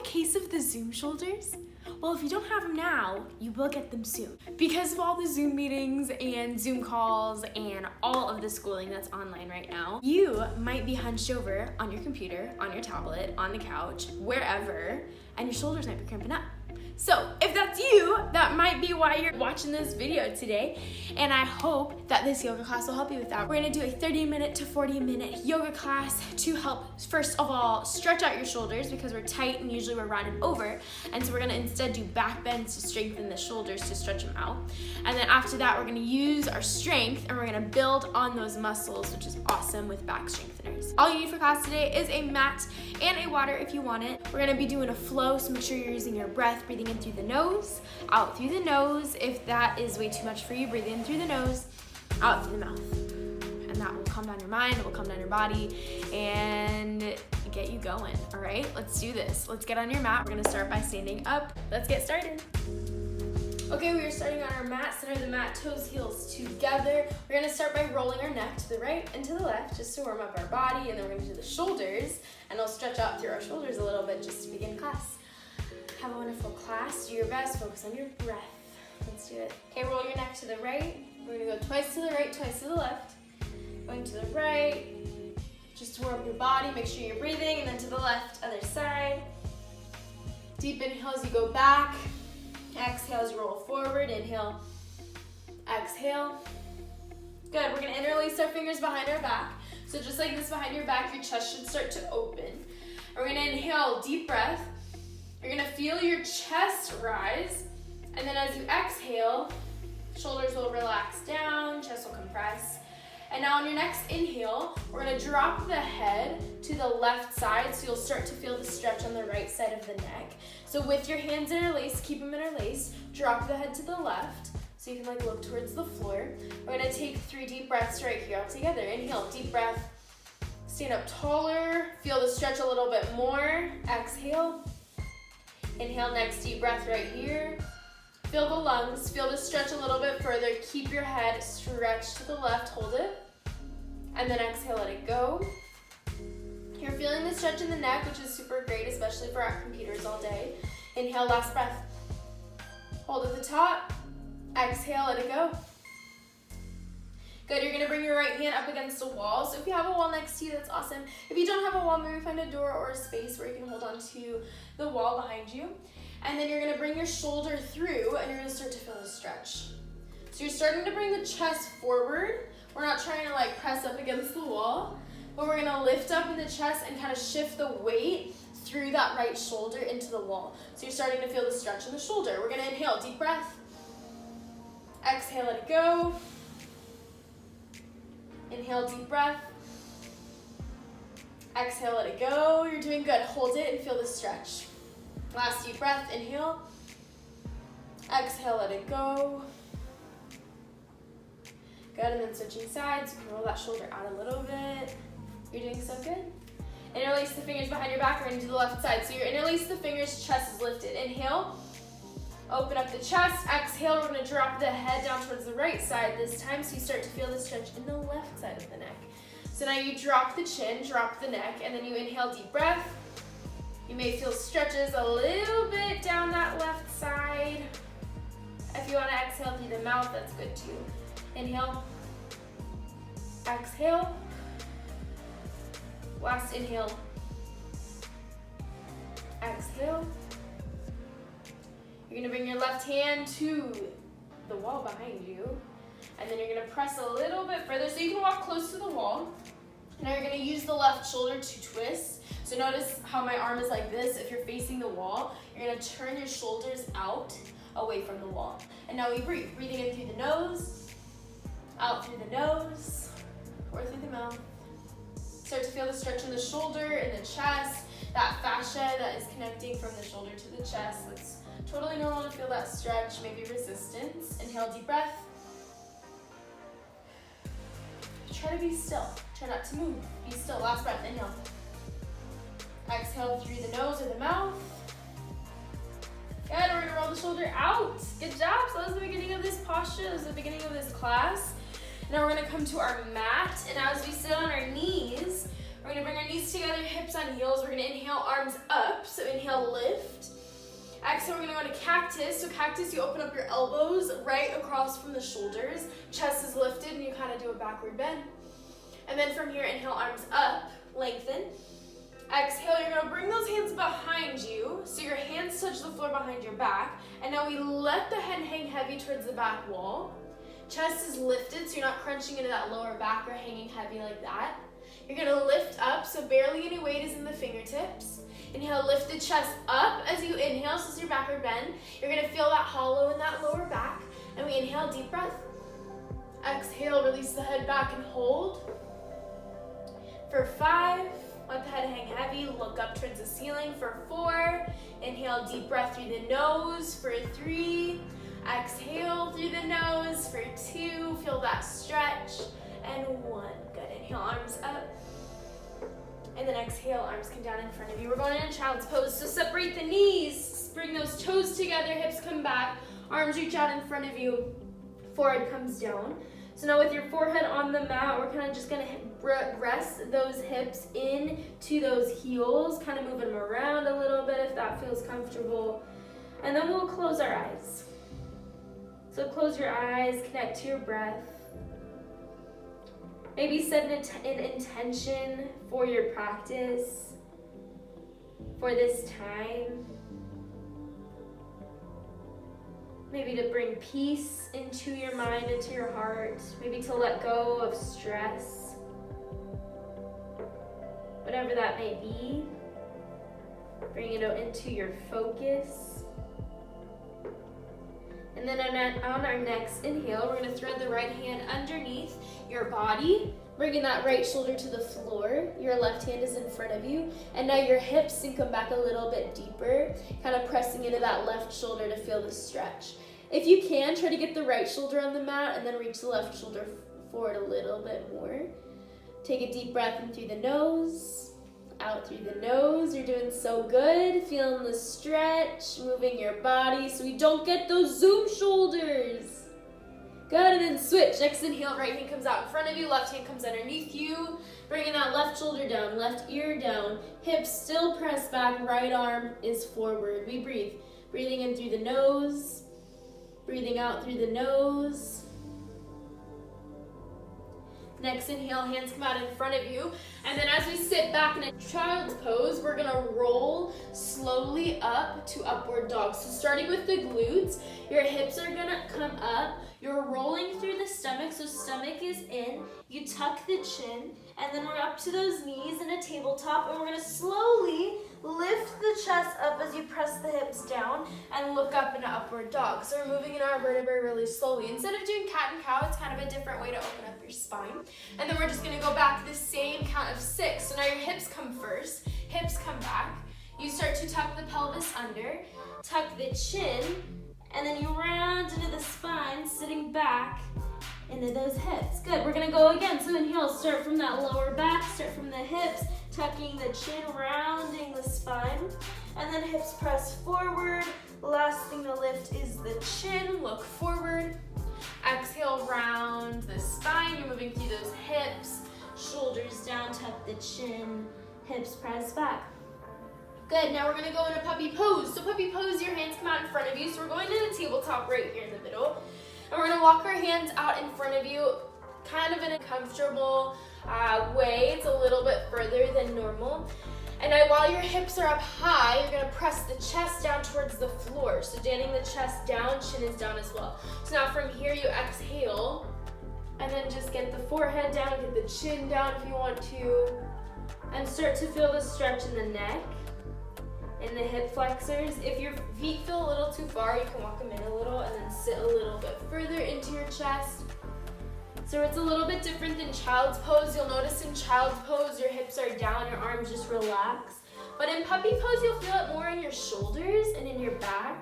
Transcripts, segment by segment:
case of the Zoom shoulders? Well, if you don't have them now, you will get them soon. Because of all the Zoom meetings and Zoom calls and all of the schooling that's online right now, you might be hunched over on your computer, on your tablet, on the couch, wherever, and your shoulders might be cramping up. So if that's you, that might be why you're watching this video today, and I hope that this yoga class will help you with that. We're gonna do a 30-minute to 40-minute yoga class to help, first of all, stretch out your shoulders because we're tight and usually we're rounded over, and so we're gonna instead do back bends to strengthen the shoulders to stretch them out. And then after that, we're gonna use our strength and we're gonna build on those muscles, which is awesome with back strengtheners. All you need for class today is a mat and a water if you want it. We're gonna be doing a flow, so make sure you're using your breath, breathing in through the nose, out through the nose. If that is way too much for you, breathe in through the nose, out through the mouth. And that will calm down your mind, it will calm down your body, and get you going, all right? Let's do this. Let's get on your mat. We're gonna start by standing up. Let's get started. Okay, we are starting on our mat, center of the mat, toes, heels together. We're gonna start by rolling our neck to the right and to the left, just to warm up our body, and then we're gonna do the shoulders, and I'll stretch out through our shoulders a little bit just to begin class. Have a wonderful class. Do your best. Focus on your breath. Let's do it. Okay, roll your neck to the right. We're gonna go twice to the right, twice to the left. Going to the right, just to warm up your body. Make sure you're breathing. And then to the left, other side. Deep inhale as you go back. Exhale as you roll forward. Inhale, exhale. Good. We're gonna interlace our fingers behind our back. So just like this behind your back, your chest should start to open. We're gonna inhale, deep breath. You're gonna feel your chest rise, and then as you exhale, shoulders will relax down, chest will compress. And now on your next inhale, we're gonna drop the head to the left side, so you'll start to feel the stretch on the right side of the neck. So with your hands interlaced, keep them interlaced, drop the head to the left, so you can like look towards the floor. We're gonna take 3 deep breaths right here all together. Inhale, deep breath, stand up taller, feel the stretch a little bit more, exhale. Inhale, next deep breath right here. Feel the lungs, feel the stretch a little bit further. Keep your head stretched to the left, hold it. And then exhale, let it go. You're feeling the stretch in the neck, which is super great, especially for our computers all day. Inhale, last breath. Hold at the top. Exhale, let it go. Good, you're gonna bring your right hand up against a wall. So if you have a wall next to you, that's awesome. If you don't have a wall, maybe find a door or a space where you can hold on to the wall behind you. And then you're gonna bring your shoulder through and you're gonna start to feel the stretch. So you're starting to bring the chest forward. We're not trying to like press up against the wall, but we're gonna lift up in the chest and kind of shift the weight through that right shoulder into the wall. So you're starting to feel the stretch in the shoulder. We're gonna inhale, deep breath. Exhale, let it go. Inhale, deep breath. Exhale, let it go. You're doing good. Hold it and feel the stretch. Last deep breath, inhale. Exhale, let it go. Good, and then switching sides. You can roll that shoulder out a little bit. You're doing so good. Interlace the fingers behind your back. We're going to do the left side. So you're interlace the fingers, chest is lifted. Inhale. Open up the chest. Exhale, we're going to drop the head down towards the right side this time, so you start to feel the stretch in the left side of the neck. So now you drop the chin, drop the neck, and then you inhale, deep breath. You may feel stretches a little bit down that left side. If you want to exhale through the mouth, that's good too. Inhale. Exhale. Last inhale. Exhale. You're gonna bring your left hand to the wall behind you, and then you're gonna press a little bit further so you can walk close to the wall. Now you're gonna use the left shoulder to twist. So notice how my arm is like this. If you're facing the wall, you're gonna turn your shoulders out away from the wall. And now we breathe. Breathing in through the nose, out through the nose, or through the mouth. Start to feel the stretch in the shoulder, in the chest, that fascia that is connecting from the shoulder to the chest. It's totally normal to feel that stretch, maybe resistance. Inhale, deep breath. Try to be still. Try not to move. Be still. Last breath. Inhale. Exhale through the nose or the mouth. Good. We're going to roll the shoulder out. Good job. So that was the beginning of this posture. That was the beginning of this class. Now we're going to come to our mat. And as we sit on our knees, we're going to bring our knees together, hips on heels. We're going to inhale, arms up. So inhale, lift. exhale, we're gonna go into cactus. So cactus, you open up your elbows right across from the shoulders. Chest is lifted and you kind of do a backward bend. And then from here, inhale, arms up, lengthen. Exhale, you're gonna bring those hands behind you. So your hands touch the floor behind your back. And now we let the head hang heavy towards the back wall. Chest is lifted, so you're not crunching into that lower back or hanging heavy like that. You're gonna lift up, so barely any weight is in the fingertips. Inhale, lift the chest up as you inhale, so it's your backward bend. You're gonna feel that hollow in that lower back. And we inhale, deep breath. Exhale, release the head back and hold. For 5, let the head hang heavy, look up towards the ceiling. For 4, inhale, deep breath through the nose. For 3, exhale through the nose. For 2, feel that stretch. And 1, good. Inhale, arms up. And then exhale, arms come down in front of you. We're going into child's pose. So separate the knees, bring those toes together, hips come back, arms reach out in front of you, forehead comes down. So now with your forehead on the mat, we're kind of just gonna rest those hips into those heels, kind of moving them around a little bit if that feels comfortable. And then we'll close our eyes. So close your eyes, connect to your breath. Maybe set an intention for your practice, for this time. Maybe to bring peace into your mind, into your heart. Maybe to let go of stress. Whatever that may be, bring it into your focus. And then on our next inhale, we're gonna thread the right hand underneath your body, bringing that right shoulder to the floor. Your left hand is in front of you. And now your hips sink them back a little bit deeper, kind of pressing into that left shoulder to feel the stretch. If you can, try to get the right shoulder on the mat and then reach the left shoulder forward a little bit more. Take a deep breath in through the nose, out through the nose. You're doing so good. Feeling the stretch, moving your body so we don't get those zoom shoulders. Good, and then switch. Next inhale, right hand comes out in front of you, left hand comes underneath you. Bringing that left shoulder down, left ear down. Hips still pressed back, right arm is forward. We breathe. Breathing in through the nose, breathing out through the nose. Next inhale, hands come out in front of you. And then as we sit back in a child's pose, we're gonna roll slowly up to upward dog. So starting with the glutes, your hips are gonna come up. You're rolling through the stomach, so stomach is in. You tuck the chin, and then we're up to those knees in a tabletop, and we're gonna slowly lift the chest up as you press the hips down and look up in an upward dog. So we're moving in our vertebrae really slowly. Instead of doing cat and cow, it's kind of a different way to open up your spine. And then we're just gonna go back the same count of 6. So now your hips come first, hips come back. You start to tuck the pelvis under, tuck the chin, and then you round into the spine, sitting back into those hips. Good, we're gonna go again. So inhale, start from that lower back, start from the hips, tucking the chin, rounding the spine, and then hips press forward. Last thing to lift is the chin, look forward. Exhale, round the spine. You're moving through those hips, shoulders down, tuck the chin, hips press back. Good, now we're gonna go into puppy pose. So puppy pose, your hands come out in front of you. So we're going to the tabletop right here in the middle. And we're gonna walk our hands out in front of you, kind of in a comfortable way. It's a little bit further than normal. And now while your hips are up high, you're gonna press the chest down towards the floor. So standing the chest down, chin is down as well. So now from here, you exhale, and then just get the forehead down, get the chin down if you want to, and start to feel the stretch in the neck. In the hip flexors. If your feet feel a little too far, you can walk them in a little and then sit a little bit further into your chest. So it's a little bit different than child's pose. You'll notice in child's pose, your hips are down, your arms just relax. But in puppy pose, you'll feel it more in your shoulders and in your back.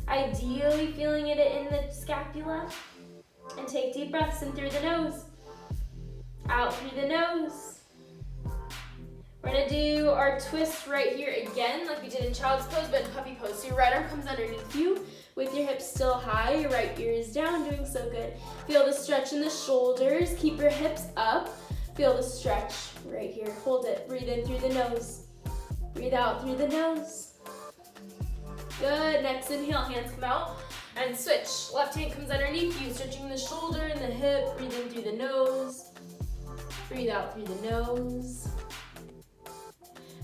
Ideally feeling it in the scapula. And take deep breaths in through the nose. Out through the nose. We're gonna do our twist right here again, like we did in child's pose, but in puppy pose. So your right arm comes underneath you with your hips still high, your right ear is down, doing so good. Feel the stretch in the shoulders, keep your hips up. Feel the stretch right here, hold it. Breathe in through the nose, breathe out through the nose. Good, next inhale, hands come out and switch. Left hand comes underneath you, stretching the shoulder and the hip, breathe in through the nose. Breathe out through the nose.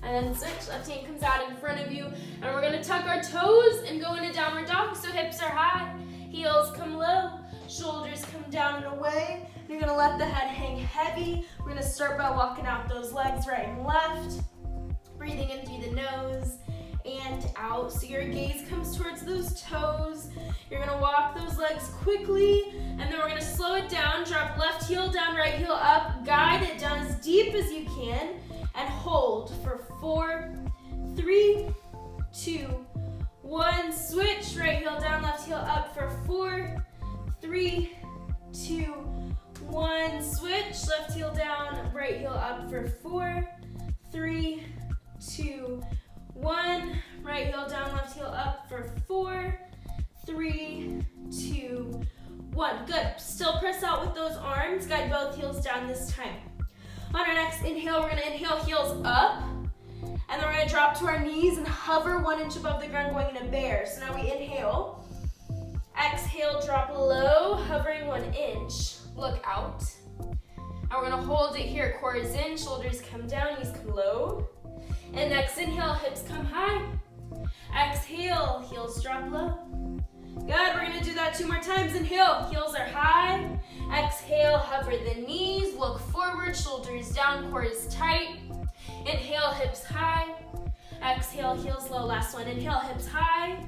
And then switch, left hand comes out in front of you, and we're gonna tuck our toes and go into downward dog, so hips are high, heels come low, shoulders come down and away. You're gonna let the head hang heavy. We're gonna start by walking out those legs right and left, breathing in through the nose and out. So your gaze comes towards those toes. You're gonna walk those legs quickly, and then we're gonna slow it down, drop left heel down, right heel up, guide it down as deep as you can, and hold for 4, 3, 2, 1. Switch, right heel down, left heel up for 4, 3, 2, 1. Switch, left heel down, right heel up for 4, 3, 2, 1. Right heel down, left heel up for 4, 3, 2, 1. Good. Still press out with those arms. Guide both heels down this time. On our next inhale, we're gonna inhale heels up, and then we're gonna drop to our knees and hover 1 inch above the ground, going into bear. So now we inhale, exhale, drop low, hovering 1 inch, look out. And we're gonna hold it here, core is in, shoulders come down, knees come low. And next inhale, hips come high. Exhale, heels drop low. Good, we're gonna do that 2 more times. Inhale, heels are high. Exhale, hover the knees, look forward, shoulders down, core is tight. Inhale, hips high. Exhale, heels low. Last one, inhale, hips high.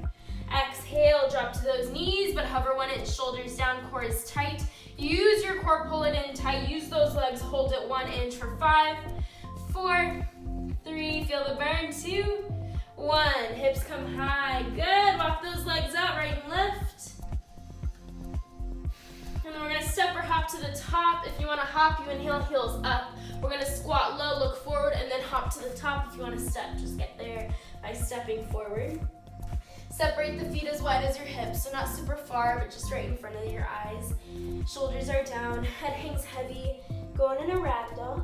Exhale, drop to those knees, but hover 1 inch, shoulders down, core is tight. Use your core, pull it in tight. Use those legs, hold it 1 inch for 5, 4, 3, feel the burn, 2, 1. Hips come high. Good. Walk those legs out, right and left. And then we're gonna step or hop to the top. If you wanna hop, you inhale, heels up. We're gonna squat low, look forward, and then hop to the top. If you wanna step, just get there by stepping forward. Separate the feet as wide as your hips, so not super far, but just right in front of your eyes. Shoulders are down, head hangs heavy. Going in a ragdoll.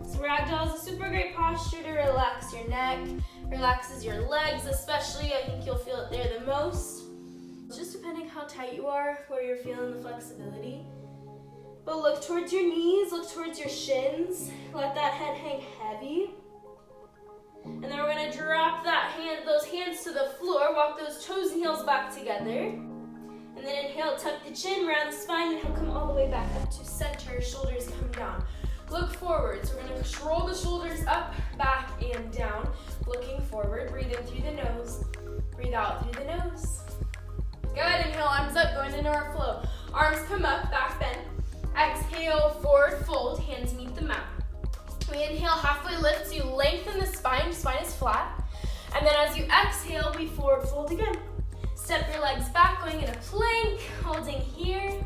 So ragdoll is a super great posture to relax your neck, relaxes your legs especially. I think you'll feel it there the most. Just depending how tight you are, where you're feeling the flexibility. But look towards your knees, look towards your shins. Let that head hang heavy. And then we're gonna drop those hands to the floor, walk those toes and heels back together. And then inhale, tuck the chin, round the spine, and he'll come all the way back up to center, shoulders come down. Look forward, so we're gonna roll the shoulders up, back, and down. Looking forward, breathe in through the nose, breathe out through the nose. Good, inhale, arms up, going into our flow. Arms come up, back bend. Exhale, forward fold, hands meet the mat. We inhale, halfway lift, so you lengthen the spine is flat. And then as you exhale, we forward fold again. Step your legs back, going in a plank, holding here.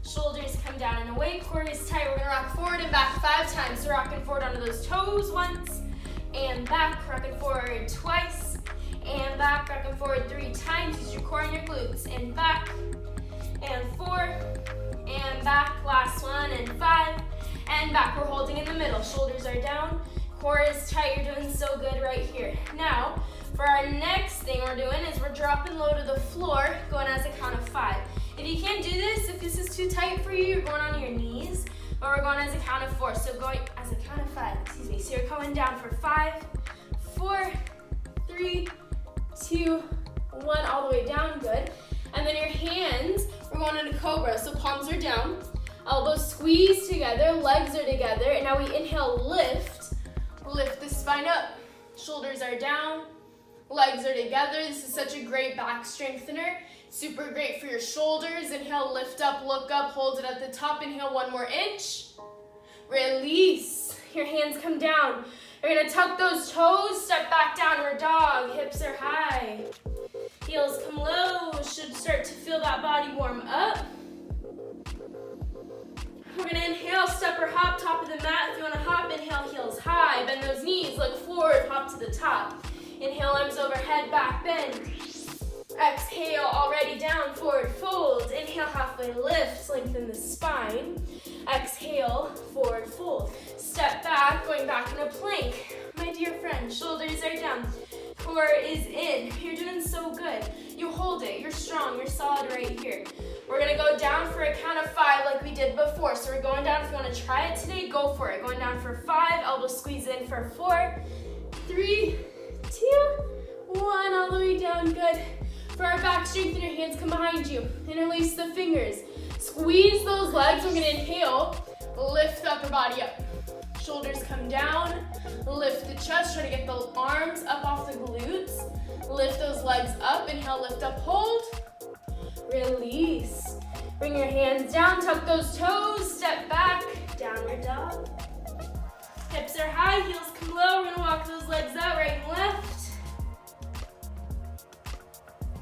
Shoulders come down and away, core is tight. We're gonna rock forward and back 5 times. So rocking forward onto those toes once, and back, rocking forward twice, and back, rocking forward 3 times. Use your core and your glutes, and back, and 4, and back, last one, and 5, and back. We're holding in the middle, shoulders are down, core is tight. You're doing so good right here. Now, for our next thing we're doing is we're dropping low to the floor, going as a count of 5. If you can't do this, if this is too tight for you, you're going on your knees, but we're going as a count of 4. So going as a count of 5, excuse me. So you're coming down for 5, 4, 3, 2, 1, all the way down, good. And then your hands, we're going into cobra. So palms are down, elbows squeeze together, legs are together, and now we inhale, lift the spine up. Shoulders are down, legs are together. This is such a great back strengthener. Super great for your shoulders. Inhale, lift up, look up, hold it at the top. Inhale, 1 more inch. Release. Your hands come down. You're gonna tuck those toes, step back, downward dog. Hips are high. Heels come low. Should start to feel that body warm up. We're gonna inhale, step or hop, top of the mat. If you wanna hop, inhale, heels high. Bend those knees, look forward, hop to the top. Inhale, arms overhead, back bend. Exhale, already down, forward fold. Inhale, halfway lift, lengthen the spine. Exhale, forward fold. Step back, going back in a plank. My dear friend, shoulders are down. Core 4 is in. You're doing so good. You hold it, you're strong, you're solid right here. We're gonna go down for a count of 5 like we did before. So we're going down. If you wanna try it today, go for it. Going down for 5, elbow squeeze in for 4, 3, 2, 1, all the way down, good. For our back, strengthen your hands, come behind you. Interlace the fingers. Squeeze those legs, we're gonna inhale, lift the upper body up. Shoulders come down, lift the chest, try to get the arms up off the glutes. Lift those legs up, inhale, lift up, hold. Release. Bring your hands down, tuck those toes, step back, downward dog. Hips are high, heels come low. We're gonna walk those legs out, right and left.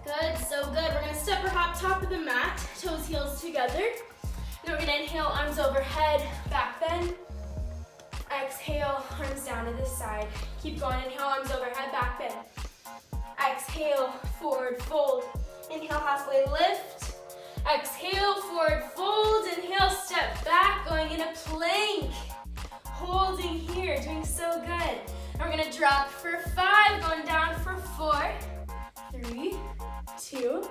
Good, so good. We're gonna step or hop top of the mat, toes, heels together. Then we're gonna inhale, arms overhead, back bend. Exhale, arms down to this side. Keep going, inhale, arms overhead, back bend. Exhale, forward fold. Inhale, halfway lift. Exhale, forward fold. Inhale, step back, going in a plank. Holding here, doing so good. And we're gonna drop for 5, going down for 4, 3, 2,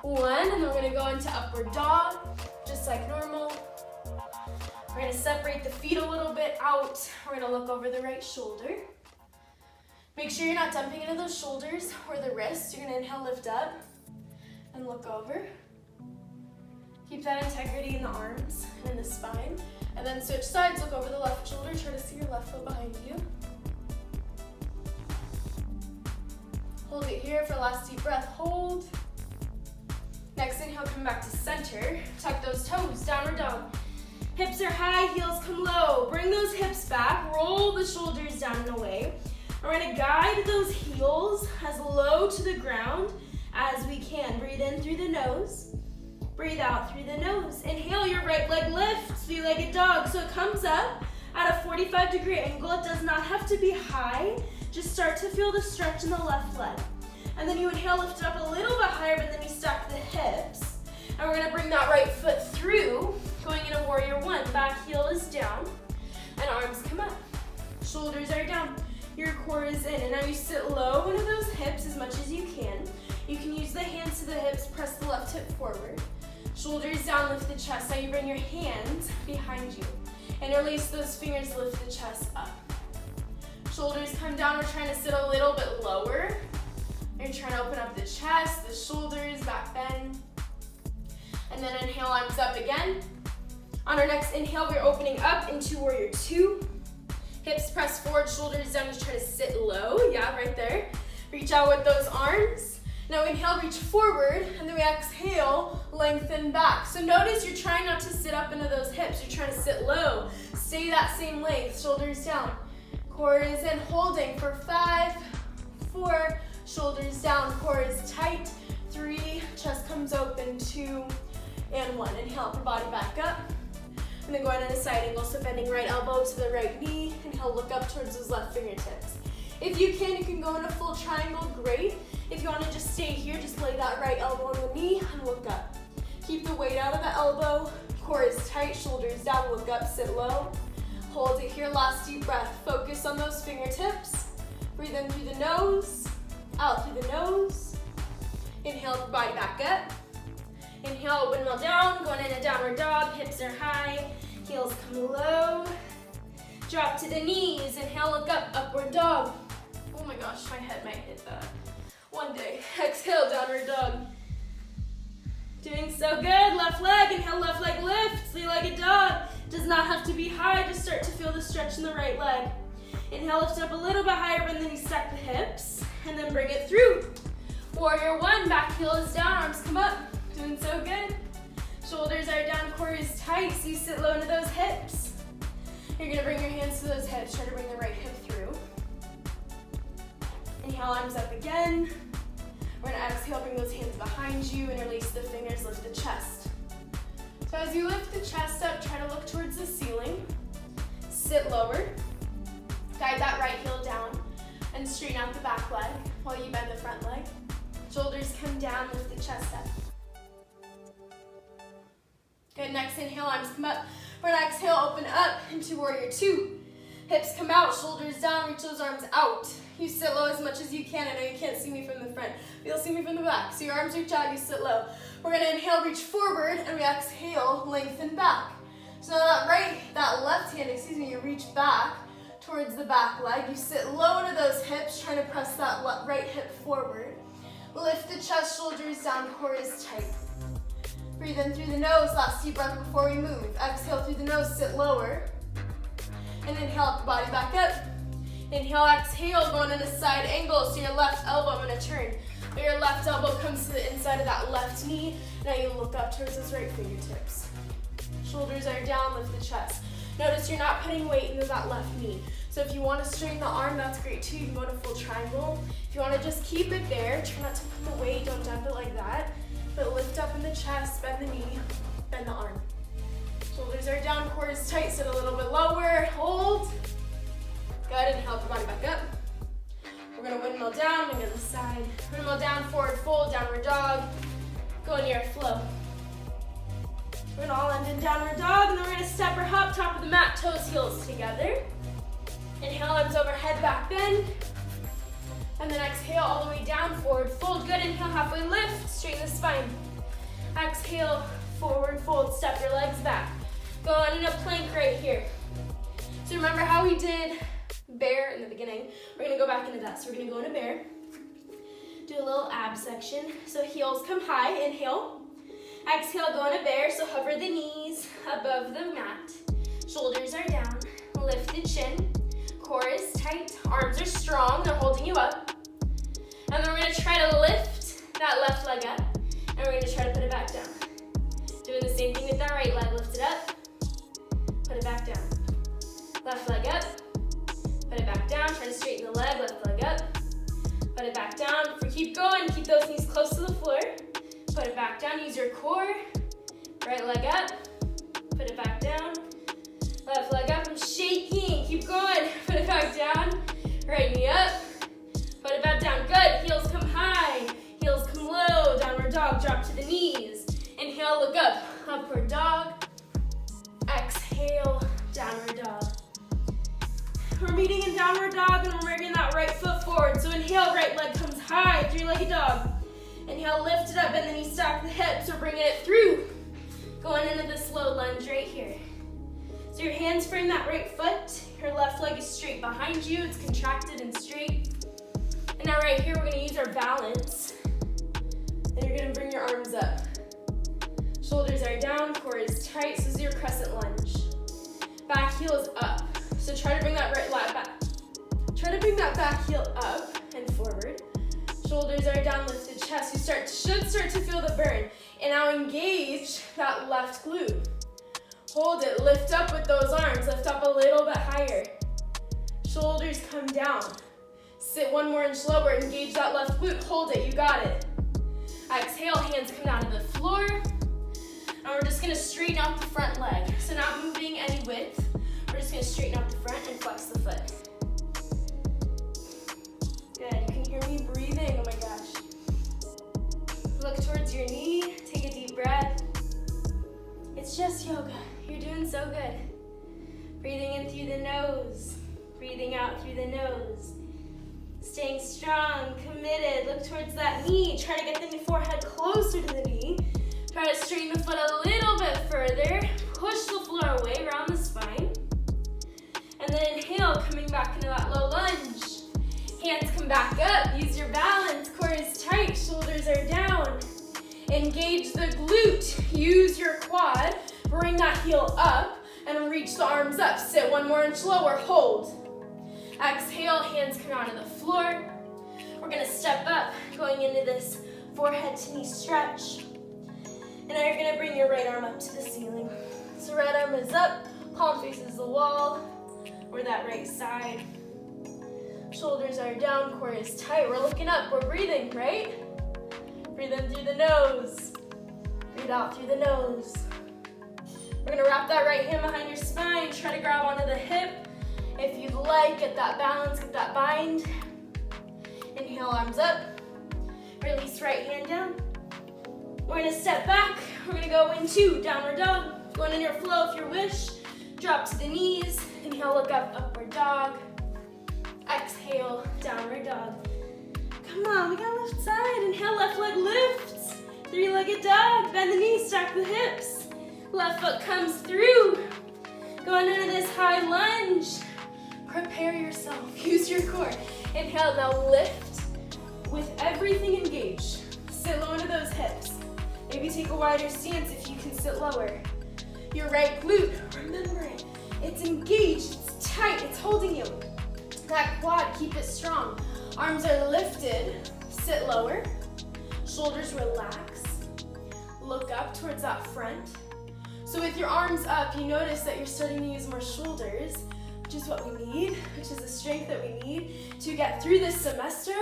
1. And then we're gonna go into upward dog, just like normal. We're gonna separate the feet a little bit out. We're gonna look over the right shoulder. Make sure you're not dumping into those shoulders or the wrists. You're gonna inhale, lift up, and look over. Keep that integrity in the arms and in the spine. And then switch sides, look over the left shoulder, try to see your left foot behind you. Hold it here for last deep breath, hold. Next inhale, come back to center. Tuck those toes, downward dog. Hips are high, heels come low. Bring those hips back, roll the shoulders down and away. We're gonna guide those heels as low to the ground as we can. Breathe in through the nose, breathe out through the nose. Inhale, your right leg lifts, three-legged dog. So it comes up at a 45-degree angle. It does not have to be high. Just start to feel the stretch in the left leg. And then you inhale, lift it up a little bit higher, but then you stack the hips. And we're gonna bring that right foot through, going into warrior 1. Back heel is down, and arms come up. Shoulders are down, your core is in. And now you sit low into those hips as much as you can. You can use the hands to the hips, press the left hip forward. Shoulders down, lift the chest. Now you bring your hands behind you. Interlace those fingers, lift the chest up. Shoulders come down, we're trying to sit a little bit lower. You're trying to open up the chest, the shoulders, back bend. And then inhale, arms up again. On our next inhale, we're opening up into warrior 2. Hips press forward, shoulders down, just try to sit low. Yeah, right there. Reach out with those arms. Now inhale, reach forward, and then we exhale, lengthen back. So notice you're trying not to sit up into those hips. You're trying to sit low. Stay that same length, shoulders down. Core is in, holding for 5, 4, shoulders down, core is tight. 3, chest comes open, 2, and 1. Inhale, upper body back up. And then going in a side angle, so bending right elbow to the right knee. Inhale, look up towards those left fingertips. If you can go in a full triangle, great. If you want to just stay here, just lay that right elbow on the knee and look up. Keep the weight out of the elbow. Core is tight, shoulders down, look up, sit low. Hold it here, last deep breath. Focus on those fingertips. Breathe in through the nose, out through the nose. Inhale, upper body back up. Inhale, windmill down, going in a downward dog. Hips are high, heels come low. Drop to the knees. Inhale, look up, upward dog. Oh my gosh, my head might hit that one day. Exhale, downward dog. Doing so good. Left leg, inhale, left leg lift. Three-legged dog. Does not have to be high, just start to feel the stretch in the right leg. Inhale, lift up a little bit higher, and then you stack the hips, and then bring it through. Warrior 1, back heel is down, arms come up. Doing so good. Shoulders are down, core is tight, so you sit low into those hips. You're gonna bring your hands to those hips, try to bring the right hip through. Inhale, arms up again. We're gonna exhale, bring those hands behind you, interlace the fingers, lift the chest. So as you lift the chest up, try to look towards the ceiling. Sit lower. Guide that right heel down and straighten out the back leg while you bend the front leg. Shoulders come down, lift the chest up. Good, next inhale, arms come up. We're gonna exhale, open up into warrior 2. Hips come out, shoulders down, reach those arms out. you sit low as much as you can. I know you can't see me from the front, but you'll see me from the back. So your arms reach out, you sit low. We're gonna inhale, reach forward, and we exhale, lengthen back. So now that left hand, you reach back towards the back leg. You sit low into those hips, trying to press that right hip forward. Lift the chest, shoulders down, core is tight. Breathe in through the nose, last deep breath before we move. Exhale through the nose, sit lower. And inhale, body back up. Inhale, exhale, going in a side angle. So your left elbow, I'm gonna turn. But your left elbow comes to the inside of that left knee. Now you look up towards those right fingertips. Shoulders are down, lift the chest. Notice you're not putting weight into that left knee. So if you want to straighten the arm, that's great too. You can go to full triangle. If you want to just keep it there, try not to put the weight, don't dump it like that. But lift up in the chest, bend the knee, bend the arm. Shoulders are down, core is tight, sit a little bit lower, hold. Good, inhale, the body back up. We're gonna windmill down, wing on the side. Windmill down, forward fold, downward dog. Go in your flow. We're gonna all end in downward dog, and then we're gonna step or hop, top of the mat, toes, heels together. Inhale, arms overhead, back bend. And then exhale all the way down, forward fold. Good, inhale, halfway lift, straighten the spine. Exhale, forward fold, step your legs back. Go on in a plank right here. So remember how we did bear in the beginning? We're gonna go back into that. So we're gonna go into bear. Do a little ab section. So heels come high, inhale. Exhale, go into bear, so hover the knees above the mat. Shoulders are down, lift the chin. Core is tight, arms are strong, they're holding you up. And then we're gonna try to lift that left leg up, and we're gonna try to put it back down. Doing the same thing with our right leg, lift it up, put it back down. Left leg up, put it back down, try to straighten the leg, left leg up, put it back down. If we keep going, keep those knees close to the floor. Put it back down, use your core. Right leg up, put it back down. Left leg up, I'm shaking, keep going. Put it back down, right knee up. Put it back down, good. Heels come high, heels come low. Downward dog, drop to the knees. Inhale, look up, upward dog. Exhale, downward dog. We're meeting in downward dog and we're bringing that right foot forward. So inhale, right leg comes high, three-legged dog. Inhale, lift it up, and then you stack the hips, or bringing it through. Going into the slow lunge right here. So your hands frame that right foot. Your left leg is straight behind you. It's contracted and straight. And now right here, we're gonna use our balance. And you're gonna bring your arms up. Shoulders are down, core is tight. So this is your crescent lunge. Back heel is up. So try to bring that right leg back. Try to bring that back heel up and forward. Shoulders are down, lift the chest. You should start to feel the burn. And now engage that left glute. Hold it, lift up with those arms. Lift up a little bit higher. Shoulders come down. Sit 1 more inch lower, engage that left glute. Hold it, you got it. Exhale, hands come down to the floor. And we're just gonna straighten out the front leg. So not moving any width. We're just gonna straighten out the front and flex the foot. Good, you can hear me breathing, oh my gosh. Look towards your knee, take a deep breath. It's just yoga, you're doing so good. Breathing in through the nose, breathing out through the nose. Staying strong, committed, look towards that knee. Try to get the forehead closer to the knee. Try to straighten the foot a little bit further. Push the floor away around the spine. And then inhale, coming back into that low lunge. Hands come back up, use your balance, core is tight, shoulders are down. Engage the glute, use your quad, bring that heel up, and reach the arms up. Sit 1 more inch lower, hold. Exhale, hands come down to the floor. We're gonna step up, going into this forehead to knee stretch. And now you're gonna bring your right arm up to the ceiling. So right arm is up, palm faces the wall, or that right side. Shoulders are down, core is tight. We're looking up, we're breathing, right? Breathe in through the nose. Breathe out through the nose. We're gonna wrap that right hand behind your spine. Try to grab onto the hip. If you'd like, get that balance, get that bind. Inhale, arms up. Release right hand down. We're gonna step back. We're gonna go into downward dog. Going in your flow if you wish. Drop to the knees. Inhale, look up, upward dog. Exhale. Exhale, downward dog. Come on, we got left side. Inhale, left leg lifts. Three-legged dog. Bend the knees, stack the hips. Left foot comes through. Going into this high lunge. Prepare yourself. Use your core. Inhale, now lift with everything engaged. Sit low into those hips. Maybe take a wider stance if you can sit lower. Your right glute, remember it. It's engaged, it's tight, it's holding you. That quad, keep it strong. Arms are lifted, sit lower. Shoulders relax. Look up towards that front. So with your arms up, you notice that you're starting to use more shoulders, which is what we need, which is the strength that we need to get through this semester.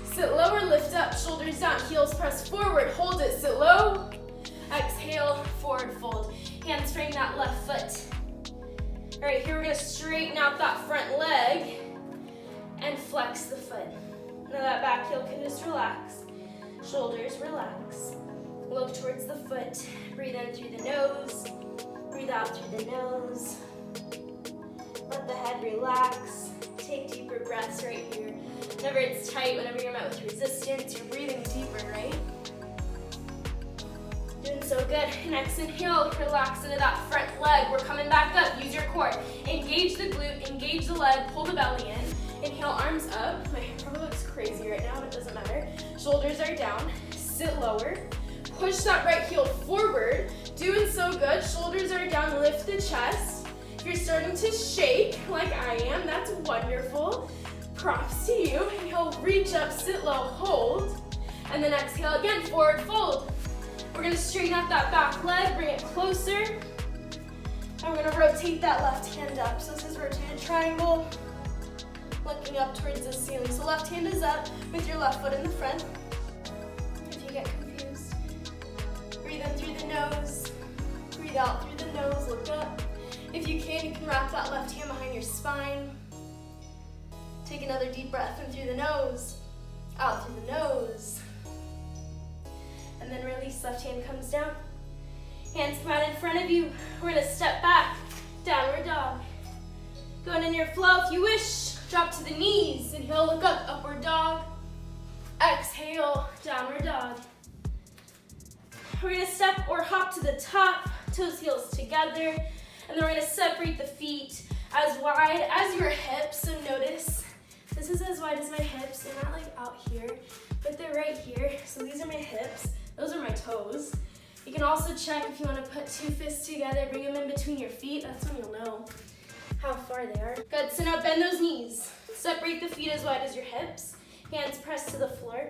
Sit lower, lift up, shoulders down, heels press forward, hold it, sit low. Exhale, forward fold. Hands frame that left foot. All right, here we're gonna straighten out that front leg and flex the foot. Now that back heel can just relax. Shoulders relax. Look towards the foot. Breathe in through the nose. Breathe out through the nose. Let the head relax. Take deeper breaths right here. Whenever it's tight, whenever you're met with resistance, you're breathing deeper, right? Doing so good. Next inhale, relax into that front leg. We're coming back up. Use your core. Engage the glute, engage the leg, pull the belly in. Inhale, arms up. My hair probably looks crazy right now, but it doesn't matter. Shoulders are down. Sit lower. Push that right heel forward. Doing so good. Shoulders are down. Lift the chest. If you're starting to shake like I am, that's wonderful. Props to you. Inhale, reach up, sit low, hold. And then exhale again, forward fold. We're gonna straighten out that back leg, bring it closer. And we're gonna rotate that left hand up. So this is rotated triangle, looking up towards the ceiling. So left hand is up with your left foot in the front. If you get confused, breathe in through the nose, breathe out through the nose, look up. If you can wrap that left hand behind your spine. Take another deep breath in through the nose, out through the nose. And then release, left hand comes down. Hands come out in front of you. We're gonna step back, downward dog. Going in your flow, if you wish, drop to the knees. Inhale, look up, upward dog. Exhale, downward dog. We're gonna step or hop to the top, toes, heels together. And then we're gonna separate the feet as wide as your hips. So notice, this is as wide as my hips. They're not like out here, but they're right here. So these are my hips. Those are my toes. You can also check if you want to put two fists together, bring them in between your feet. That's when you'll know how far they are. Good, so now bend those knees. Separate the feet as wide as your hips. Hands press to the floor.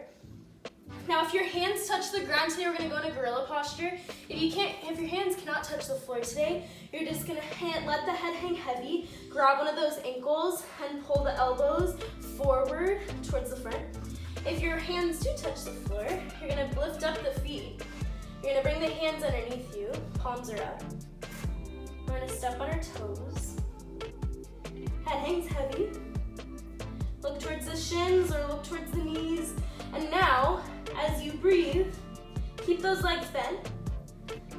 Now if your hands touch the ground today, we're gonna go into gorilla posture. If your hands cannot touch the floor today, you're just gonna let the head hang heavy, grab one of those ankles and pull the elbows forward towards the front. If your hands do touch the floor, you're gonna lift up the feet. You're gonna bring the hands underneath you, palms are up. We're gonna step on our toes. Head hangs heavy. Look towards the shins or look towards the knees. And now, as you breathe, keep those legs bent.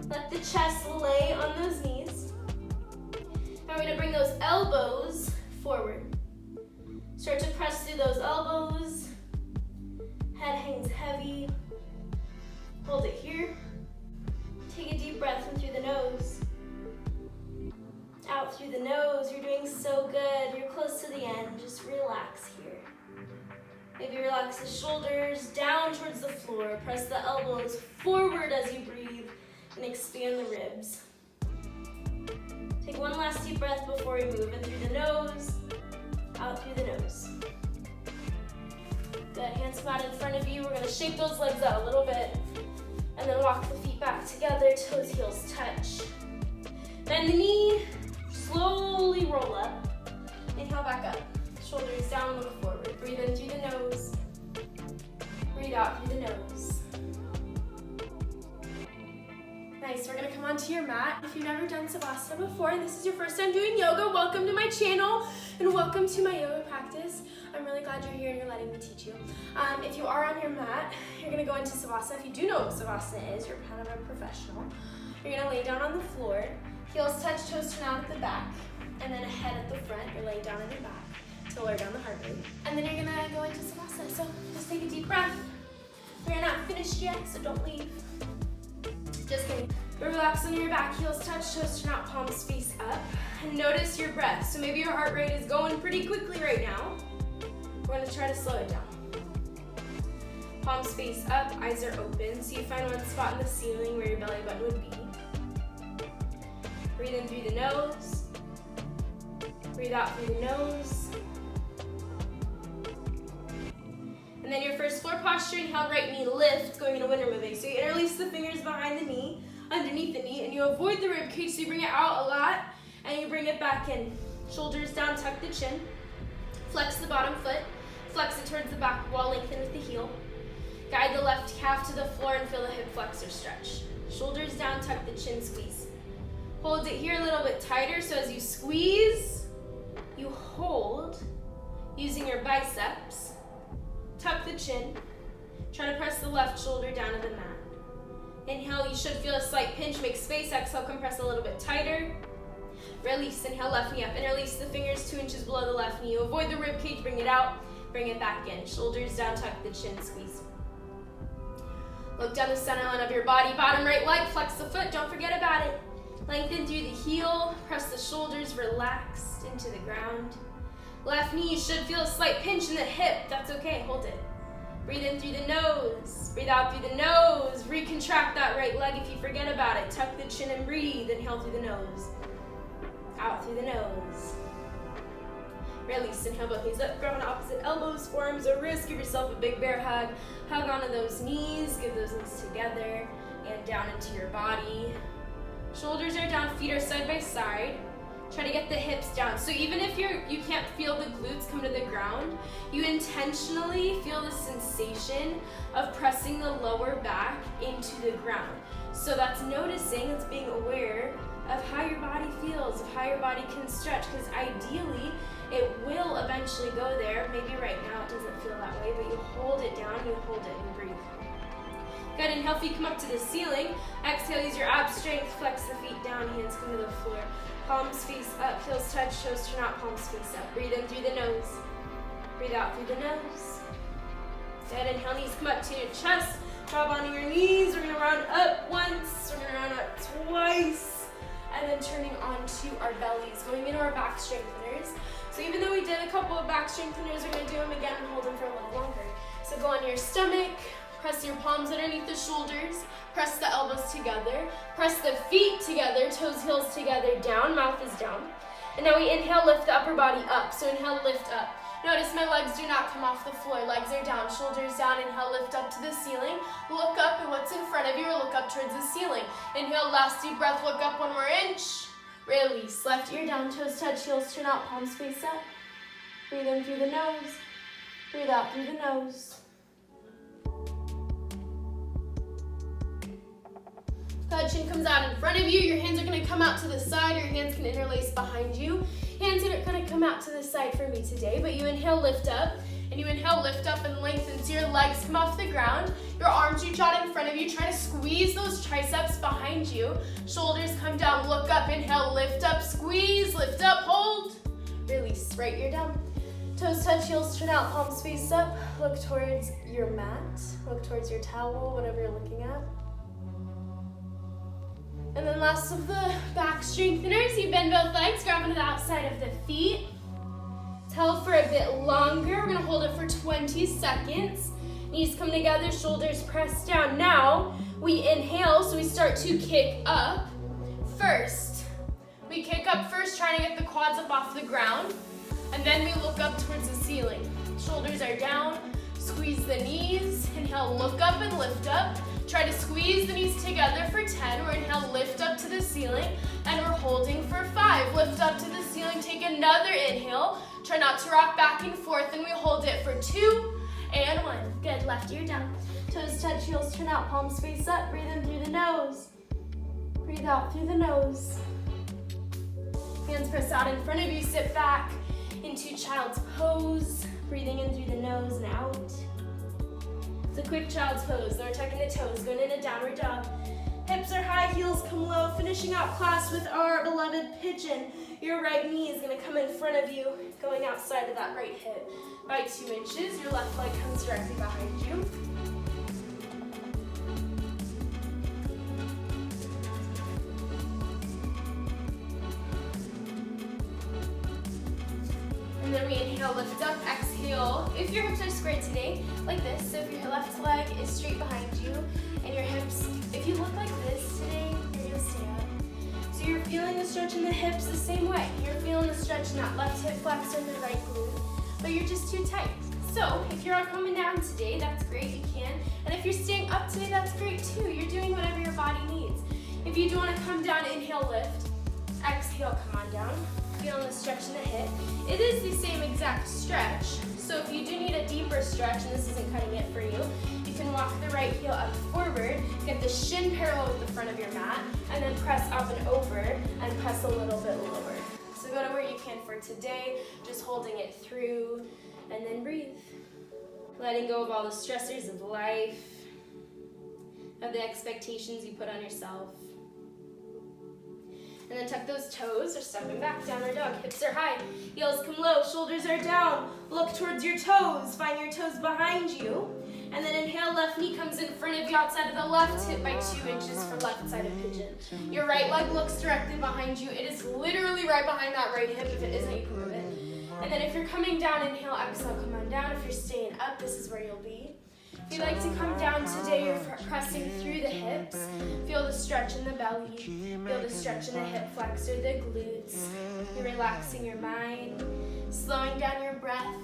Let the chest lay on those knees. Now we're gonna bring those elbows forward. Start to press through those elbows. Head hangs heavy. Hold it here. Take a deep breath in through the nose. Out through the nose. You're doing so good. You're close to the end. Just relax here. Maybe relax the shoulders down towards the floor. Press the elbows forward as you breathe and expand the ribs. Take one last deep breath before we move in through the nose, out through the nose. Good, hands come out in front of you. We're gonna shake those legs out a little bit and then walk the feet back together, toes, heels touch. Bend the knee, slowly roll up. Inhale back up. Shoulders down, look forward. Breathe in through the nose. Breathe out through the nose. Nice, we're gonna come onto your mat. If you've never done Savasana before and this is your first time doing yoga, welcome to my channel and welcome to my yoga practice. I'm really glad you're here and you're letting me teach you. If you are on your mat, you're gonna go into Savasana. If you do know what Savasana is, you're kind of a professional. You're gonna lay down on the floor. Heels touch, toes turn out at the back, and then a head at the front. You're laying down on your back. to lower down the heart rate. And then you're gonna go into Savasana. So just take a deep breath. We're not finished yet, so don't leave. Just kidding. Relax on your back, heels touch, toes turn out, palms face up. And notice your breath. So maybe your heart rate is going pretty quickly right now. We're gonna try to slow it down. Palms face up, eyes are open. So you find one spot in the ceiling where your belly button would be. Breathe in through the nose. Breathe out through the nose. And then your first floor posture, inhale, right knee lift, going into winter moving. So you interlace the fingers behind the knee, underneath the knee, and you avoid the rib cage, so you bring it out a lot, and you bring it back in. Shoulders down, tuck the chin. Flex the bottom foot. Flex it towards the back wall, lengthen with the heel. Guide the left calf to the floor and feel the hip flexor stretch. Shoulders down, tuck the chin, squeeze. Hold it here a little bit tighter, so as you squeeze, you hold, using your biceps. Tuck the chin. Try to press the left shoulder down to the mat. Inhale, you should feel a slight pinch, make space. Exhale, compress a little bit tighter. Release, inhale, left knee up. Interlace the fingers 2 inches below the left knee. You avoid the rib cage, bring it out, bring it back in. Shoulders down, tuck the chin, squeeze. Look down the center line of your body, bottom right leg, flex the foot, don't forget about it. Lengthen through the heel, press the shoulders, relaxed into the ground. Left knee, you should feel a slight pinch in the hip, that's okay, hold it. Breathe in through the nose, breathe out through the nose, recontract that right leg if you forget about it. Tuck the chin and breathe, inhale through the nose, out through the nose. Release, inhale both knees up, grab on opposite elbows, forearms or wrists, give yourself a big bear hug. Hug onto those knees, give those knees together and down into your body. Shoulders are down, feet are side by side. Try to get the hips down. So even if you can't feel the glutes come to the ground, you intentionally feel the sensation of pressing the lower back into the ground. So that's noticing, it's being aware of how your body feels, of how your body can stretch, because ideally it will eventually go there. Maybe right now it doesn't feel that way, but you hold it down, you hold it and breathe. Good, inhale, feet come up to the ceiling. Exhale, use your ab strength, flex the feet down, hands come to the floor. Palms face up, heels touch, toes turn out, palms face up. Breathe in through the nose. Breathe out through the nose. Good, inhale, knees come up to your chest. Drop onto your knees. We're gonna round up once. We're gonna round up twice. And then turning onto our bellies, going into our back strengtheners. So even though we did a couple of back strengtheners, we're gonna do them again and hold them for a little longer. So go on your stomach. Press your palms underneath the shoulders, press the elbows together, press the feet together, toes, heels together, down, mouth is down. And now we inhale, lift the upper body up. So inhale, lift up. Notice my legs do not come off the floor. Legs are down, shoulders down. Inhale, lift up to the ceiling. Look up at what's in front of you or look up towards the ceiling. Inhale, last deep breath, look up 1 more inch. Release, left ear down, toes touch, heels turn out, palms face up. Breathe in through the nose. Breathe out through the nose. Chin comes out in front of you. Your hands are going to come out to the side. Your hands can interlace behind you. Hands are going to come out to the side for me today, but you inhale, lift up, and you inhale, lift up and lengthen so your legs come off the ground. Your arms reach out in front of you. Try to squeeze those triceps behind you. Shoulders come down, look up, inhale, lift up, squeeze, lift up, hold. Release, right ear down. Toes touch, heels turn out, palms face up. Look towards your mat. Look towards your towel, whatever you're looking at. And then last of the back strengtheners, you bend both legs, grab onto the outside of the feet. Held for a bit longer. We're gonna hold it for 20 seconds. Knees come together, shoulders press down. Now, we inhale, so we start to kick up first. We kick up first, trying to get the quads up off the ground. And then we look up towards the ceiling. Shoulders are down, squeeze the knees. Inhale, look up and lift up. Try to squeeze the knees together for 10. We're inhale, lift up to the ceiling, and we're holding for 5. Lift up to the ceiling, take another inhale. Try not to rock back and forth, and we hold it for 2 and 1. Good, left ear down. Toes touch, heels turn out, palms face up. Breathe in through the nose. Breathe out through the nose. Hands press out in front of you, sit back into child's pose. Breathing in through the nose and out. It's a quick child's pose. We're tucking the toes, going into downward dog. Hips are high, heels come low. Finishing out class with our beloved pigeon. Your right knee is gonna come in front of you, going outside of that right hip by 2 inches. Your left leg comes directly behind you. And then we inhale, lift up, exhale. If your hips are squared today, like this, so if your left leg is straight behind you, and your hips, if you look like this today, you're gonna stay up. So you're feeling the stretch in the hips the same way. You're feeling the stretch in that left hip flexor and the right glute, but you're just too tight. So if you're coming down today, that's great, you can. And if you're staying up today, that's great too. You're doing whatever your body needs. If you do wanna come down, inhale, lift. Exhale, come on down. Feeling the stretch in the hip. It is the same exact stretch. So if you do need a deeper stretch, and this isn't cutting it for you, you can walk the right heel up forward, get the shin parallel with the front of your mat, and then press up and over, and press a little bit lower. So go to where you can for today, just holding it through, and then breathe. Letting go of all the stressors of life, of the expectations you put on yourself. And then tuck those toes, or stepping back, downward dog. Hips are high, heels come low, shoulders are down. Look towards your toes, find your toes behind you. And then inhale, left knee comes in front of you outside of the left hip by 2 inches for left side of pigeon. Your right leg looks directly behind you. It is literally right behind that right hip. If it isn't, you can move it. And then if you're coming down, inhale, exhale, come on down. If you're staying up, this is where you'll be. If you'd like to come down today, you're pressing through the hips. Feel the stretch in the belly. Feel the stretch in the hip flexor, the glutes. You're relaxing your mind, slowing down your breath.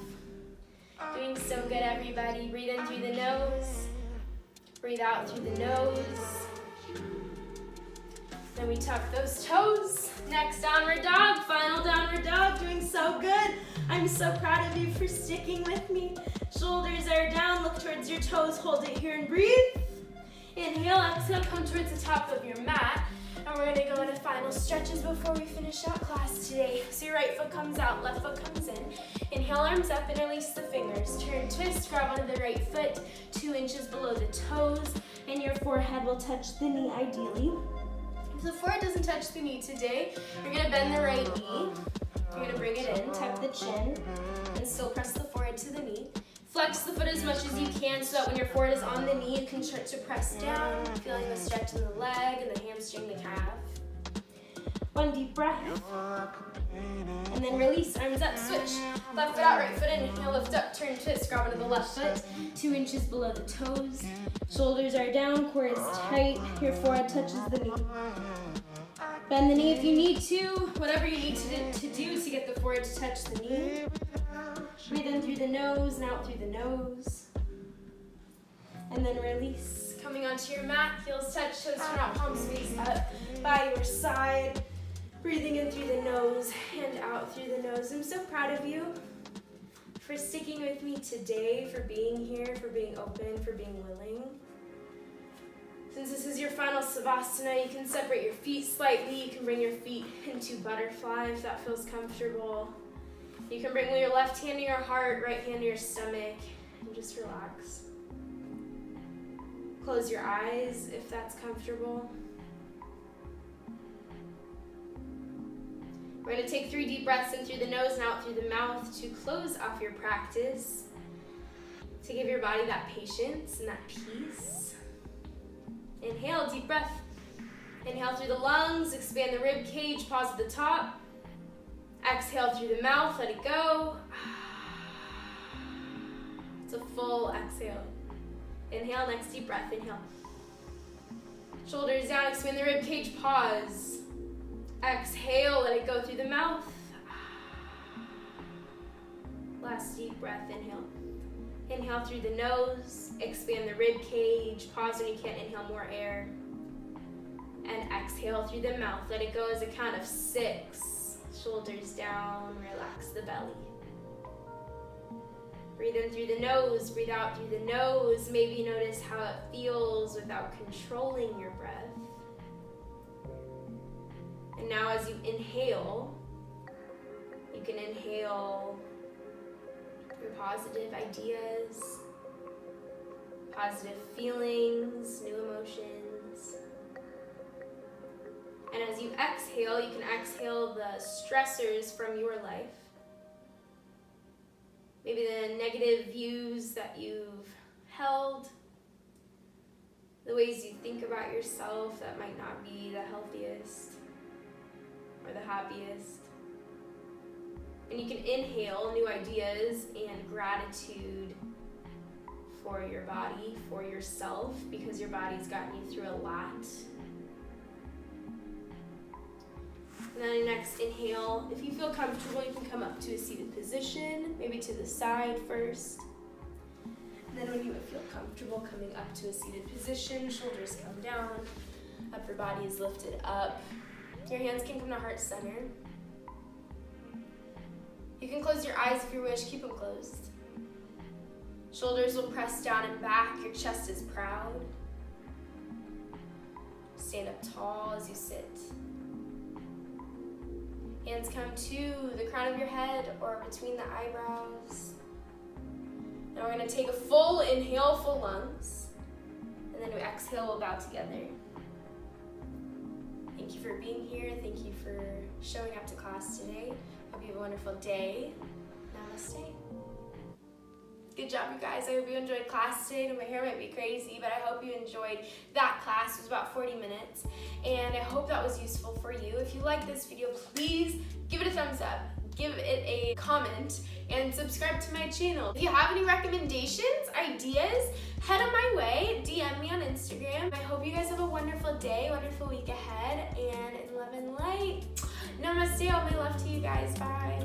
Doing so good, everybody. Breathe in through the nose. Breathe out through the nose. Then we tuck those toes. Next downward dog, final downward dog. Doing so good. I'm so proud of you for sticking with me. Shoulders are down, look towards your toes, hold it here and breathe. Inhale, exhale, come towards the top of your mat. And we're gonna go into final stretches before we finish out class today. So your right foot comes out, left foot comes in. Inhale, arms up and release the fingers. Turn, twist, grab onto the right foot, 2 inches below the toes, and your forehead will touch the knee ideally. If the forehead doesn't touch the knee today, you're gonna bend the right knee. You're gonna bring it in, tuck the chin, and still press the forehead to the knee. Flex the foot as much as you can so that when your forehead is on the knee, you can start to press down, feeling the stretch in the leg and the hamstring, the calf. One deep breath. And then release, arms up, switch. Left foot out, right foot in. Inhale, lift up, turn, twist, grab onto the left foot, 2 inches below the toes. Shoulders are down, core is tight. Your forehead touches the knee. Bend the knee if you need to, whatever you need to do to get the forehead to touch the knee. Breathe in through the nose and out through the nose. And then release. Coming onto your mat, heels touch, toes turn out, palms face up by your side. Breathing in through the nose and out through the nose. I'm so proud of you for sticking with me today, for being here, for being open, for being willing. Since this is your final Savasana, you can separate your feet slightly. You can bring your feet into butterfly if that feels comfortable. You can bring your left hand to your heart, right hand to your stomach, and just relax. Close your eyes if that's comfortable. We're going to take 3 deep breaths in through the nose and out through the mouth to close off your practice, to give your body that patience and that peace. Inhale, deep breath. Inhale through the lungs, expand the rib cage, pause at the top. Exhale through the mouth, let it go. It's a full exhale. Inhale, next deep breath, inhale. Shoulders down, expand the rib cage, pause. Exhale, let it go through the mouth. Last deep breath, inhale. Inhale through the nose, expand the rib cage, pause when you can't, inhale more air. And exhale through the mouth, let it go as a count of 6. Shoulders down, relax the belly. Breathe in through the nose, breathe out through the nose. Maybe notice how it feels without controlling your breath. And now as you inhale, you can inhale your positive ideas, positive feelings, new emotions. And as you exhale, you can exhale the stressors from your life. Maybe the negative views that you've held, the ways you think about yourself that might not be the healthiest or the happiest. And you can inhale new ideas and gratitude for your body, for yourself, because your body's gotten you through a lot. And then next inhale, if you feel comfortable, you can come up to a seated position, maybe to the side first. And then when you feel comfortable coming up to a seated position, shoulders come down, upper body is lifted up. Your hands can come to heart center. You can close your eyes if you wish, keep them closed. Shoulders will press down and back, your chest is proud. Stand up tall as you sit. Hands come to the crown of your head or between the eyebrows. Now we're going to take a full inhale, full lungs. And then we exhale, we'll bow together. Thank you for being here. Thank you for showing up to class today. Hope you have a wonderful day. Namaste. Good job, you guys. I hope you enjoyed class today. My hair might be crazy, but I hope you enjoyed that class. It was about 40 minutes, and I hope that was useful for you. If you like this video, please give it a thumbs up, give it a comment, and subscribe to my channel. If you have any recommendations, ideas, head on my way. DM me on Instagram. I hope you guys have a wonderful day, wonderful week ahead, and in love and light. Namaste. All my love to you guys. Bye.